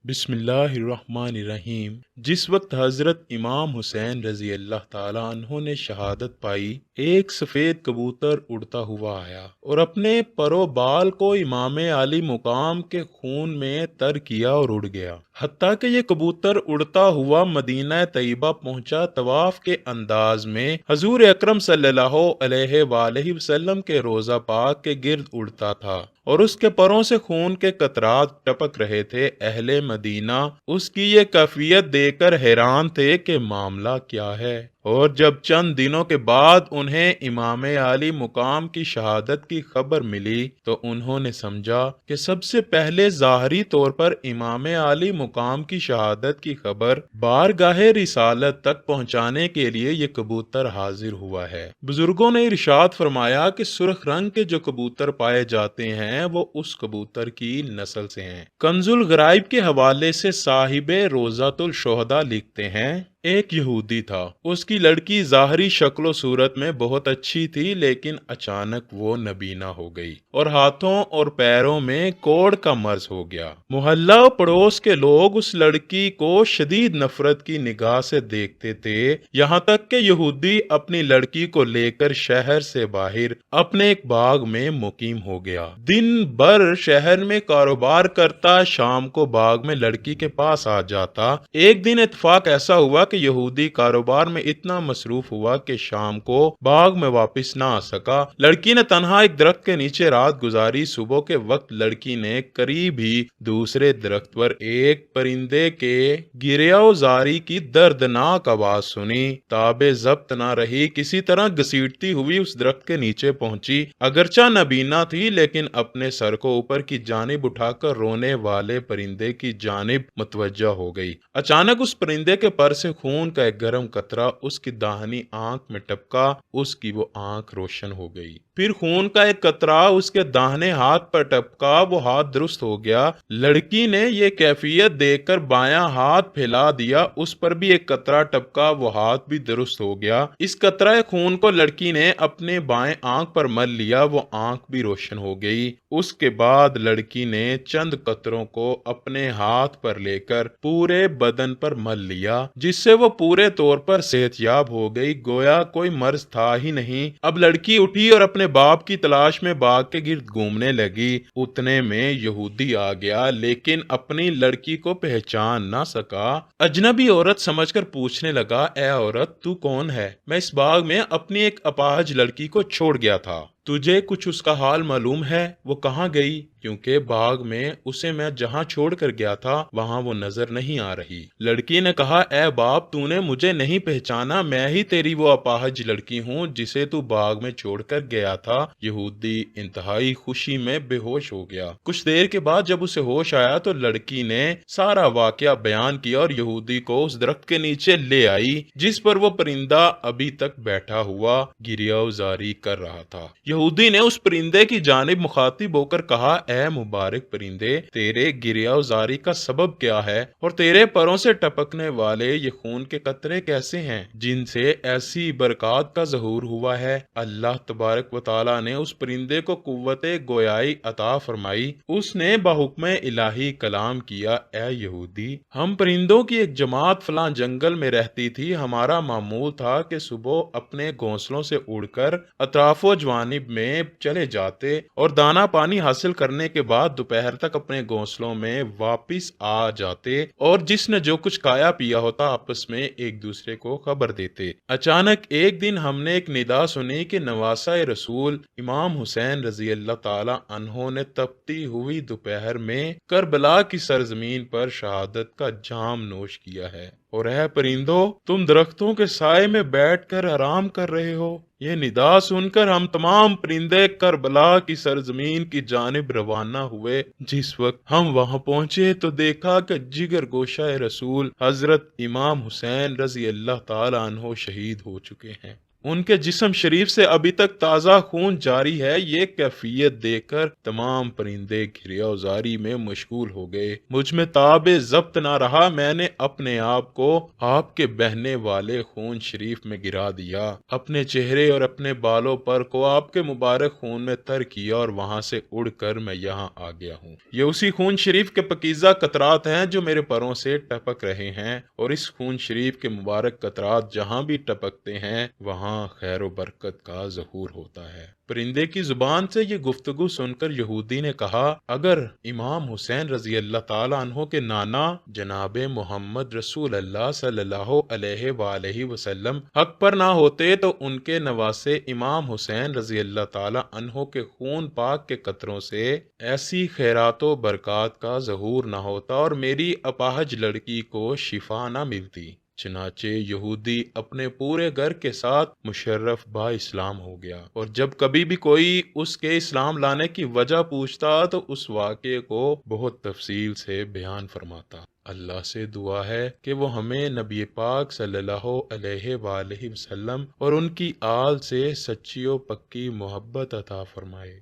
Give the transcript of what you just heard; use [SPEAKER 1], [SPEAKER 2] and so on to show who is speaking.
[SPEAKER 1] بسم اللہ الرحمن الرحیم۔ جس وقت حضرت امام حسین رضی اللہ تعالیٰ عنہ نے شہادت پائی، ایک سفید کبوتر اڑتا ہوا آیا اور اپنے پر و بال کو امام علی مقام کے خون میں تر کیا اور اڑ گیا، حتیٰ کہ یہ کبوتر اڑتا ہوا مدینہ طیبہ پہنچا۔ طواف کے انداز میں حضور اکرم صلی اللہ علیہ وآلہ وسلم کے روضہ پاک کے گرد اڑتا تھا اور اس کے پروں سے خون کے قطرات ٹپک رہے تھے۔ اہل مدینہ اس کی یہ کیفیت دیکھ کر حیران تھے کہ معاملہ کیا ہے، اور جب چند دنوں کے بعد انہیں امام علی مقام کی شہادت کی خبر ملی تو انہوں نے سمجھا کہ سب سے پہلے ظاہری طور پر امام علی مقام کی شہادت کی خبر بارگاہ رسالت تک پہنچانے کے لیے یہ کبوتر حاضر ہوا ہے۔ بزرگوں نے ارشاد فرمایا کہ سرخ رنگ کے جو کبوتر پائے جاتے ہیں وہ اس کبوتر کی نسل سے ہیں۔ کنز الغرائب کے حوالے سے صاحب روضۃ الشہداء لکھتے ہیں، ایک یہودی تھا، اس کی لڑکی ظاہری شکل و صورت میں بہت اچھی تھی، لیکن اچانک وہ نبینا ہو گئی اور ہاتھوں اور پیروں میں کوڑ کا مرض ہو گیا۔ محلہ و پڑوس کے لوگ اس لڑکی کو شدید نفرت کی نگاہ سے دیکھتے تھے، یہاں تک کہ یہودی اپنی لڑکی کو لے کر شہر سے باہر اپنے ایک باغ میں مقیم ہو گیا۔ دن بھر شہر میں کاروبار کرتا، شام کو باغ میں لڑکی کے پاس آ جاتا۔ ایک دن اتفاق ایسا ہوا کہ یہودی کاروبار میں اتنا مصروف ہوا کہ شام کو باغ میں واپس نہ آ سکا۔ لڑکی نے تنہا ایک درخت کے نیچے رات گزاری۔ صبح کے وقت لڑکی نے قریب ہی دوسرے درخت پر ایک پرندے کے گریہ زاری کی دردناک آواز سنی۔ تاب ضبط نہ رہی، کسی طرح گھسیٹتی ہوئی اس درخت کے نیچے پہنچی۔ اگرچہ نابینا تھی لیکن اپنے سر کو اوپر کی جانب اٹھا کر رونے والے پرندے کی جانب متوجہ ہو گئی۔ اچانک اس پرندے کے پر سے خون کا ایک گرم قطرہ اس کی داہنی آنکھ میں ٹپکا، اس کی وہ آنکھ روشن ہو گئی۔ پھر خون کا ایک قطرہ اس کے داہنے ہاتھ پر ٹپکا، وہ ہاتھ درست ہو گیا۔ لڑکی نے یہ کیفیت دیکھ کر بایاں ہاتھ پھیلا دیا، اس پر بھی ایک قطرہ ٹپکا، وہ ہاتھ بھی درست ہو گیا۔ اس قطرہ خون کو لڑکی نے اپنے بائیں آنکھ پر مل لیا، وہ آنکھ بھی روشن ہو گئی۔ اس کے بعد لڑکی نے چند قطروں کو اپنے ہاتھ پر لے کر پورے بدن پر مل لیا، جس سے وہ پورے طور پر صحت یاب ہو گئی، گویا کوئی مرض تھا ہی نہیں۔ اب لڑکی اٹھی اور اپنے باپ کی تلاش میں باغ کے گرد گھومنے لگی۔ اتنے میں یہودی آ گیا، لیکن اپنی لڑکی کو پہچان نہ سکا۔ اجنبی عورت سمجھ کر پوچھنے لگا، اے عورت، تو کون ہے؟ میں اس باغ میں اپنی ایک اپاہج لڑکی کو چھوڑ گیا تھا، تجھے کچھ اس کا حال معلوم ہے؟ وہ کہاں گئی؟ کیونکہ باغ میں اسے میں جہاں چھوڑ کر گیا تھا وہاں وہ نظر نہیں آ رہی۔ لڑکی نے کہا، اے باپ، تو نے مجھے نہیں پہچانا، میں ہی تیری وہ اپاہج لڑکی ہوں جسے تو باغ میں چھوڑ کر گیا تھا۔ یہودی انتہائی خوشی میں بے ہوش ہو گیا۔ کچھ دیر کے بعد جب اسے ہوش آیا تو لڑکی نے سارا واقعہ بیان کیا اور یہودی کو اس درخت کے نیچے لے آئی جس پر وہ پرندہ ابھی تک بیٹھا ہوا گریہ زاری کر رہا تھا۔ یہودی نے اس پرندے کی جانب مخاطب ہو کر کہا، اے مبارک پرندے، تیرے گریہ زاری کا سبب کیا ہے اور تیرے پروں سے ٹپکنے والے یہ خون کے قطرے کیسے ہیں جن سے ایسی برکات کا ظہور ہوا ہے؟ اللہ تبارک و تعالی نے اس پرندے کو قوت گویائی عطا فرمائی۔ اس نے بحکم الہی کلام کیا، اے یہودی، ہم پرندوں کی ایک جماعت فلاں جنگل میں رہتی تھی۔ ہمارا معمول تھا کہ صبح اپنے گھونسلوں سے اڑ کر اطراف و جوانب میں چلے جاتے اور دانا پانی حاصل کرنے کے بعد دوپہر تک اپنے گھونسلوں میں واپس آ جاتے اور جس نے جو کچھ کھایا پیا ہوتا آپس میں ایک دوسرے کو خبر دیتے۔ اچانک ایک دن ہم نے ایک ندا سنی کہ نواسہ رسول امام حسین رضی اللہ تعالی عنہ نے تپتی ہوئی دوپہر میں کربلا کی سرزمین پر شہادت کا جام نوش کیا ہے، اور اے پرندوں، تم درختوں کے سائے میں بیٹھ کر آرام کر رہے ہو۔ یہ ندا سن کر ہم تمام پرندے کربلا کی سرزمین کی جانب روانہ ہوئے۔ جس وقت ہم وہاں پہنچے تو دیکھا کہ جگر گوشہ رسول حضرت امام حسین رضی اللہ تعالی عنہ شہید ہو چکے ہیں۔ ان کے جسم شریف سے ابھی تک تازہ خون جاری ہے۔ یہ کیفیت دیکھ کر تمام پرندے گریزاری میں مشغول ہو گئے۔ مجھ میں تاب ضبط نہ رہا، میں نے اپنے آپ کو آپ کے بہنے والے خون شریف میں گرا دیا، اپنے چہرے اور اپنے بالوں پر کو آپ کے مبارک خون میں تر کیا اور وہاں سے اڑ کر میں یہاں آ گیا ہوں۔ یہ اسی خون شریف کے پاکیزہ قطرات ہیں جو میرے پروں سے ٹپک رہے ہیں، اور اس خون شریف کے مبارک قطرات جہاں بھی ٹپکتے ہیں وہاں خیر و برکت کا ظہور ہوتا ہے۔ پرندے کی زبان سے یہ گفتگو سن کر یہودی نے کہا، اگر امام حسین رضی اللہ تعالیٰ عنہ کے نانا جناب محمد رسول اللہ صلی اللہ علیہ وآلہ وسلم حق پر نہ ہوتے تو ان کے نواسے امام حسین رضی اللہ تعالیٰ عنہ کے خون پاک کے قطروں سے ایسی خیرات و برکات کا ظہور نہ ہوتا اور میری اپاہج لڑکی کو شفا نہ ملتی۔ چنانچہ یہودی اپنے پورے گھر کے ساتھ مشرف با اسلام ہو گیا، اور جب کبھی بھی کوئی اس کے اسلام لانے کی وجہ پوچھتا تو اس واقعے کو بہت تفصیل سے بیان فرماتا۔ اللہ سے دعا ہے کہ وہ ہمیں نبی پاک صلی اللہ علیہ وآلہ وسلم اور ان کی آل سے سچی و پکی محبت عطا فرمائے۔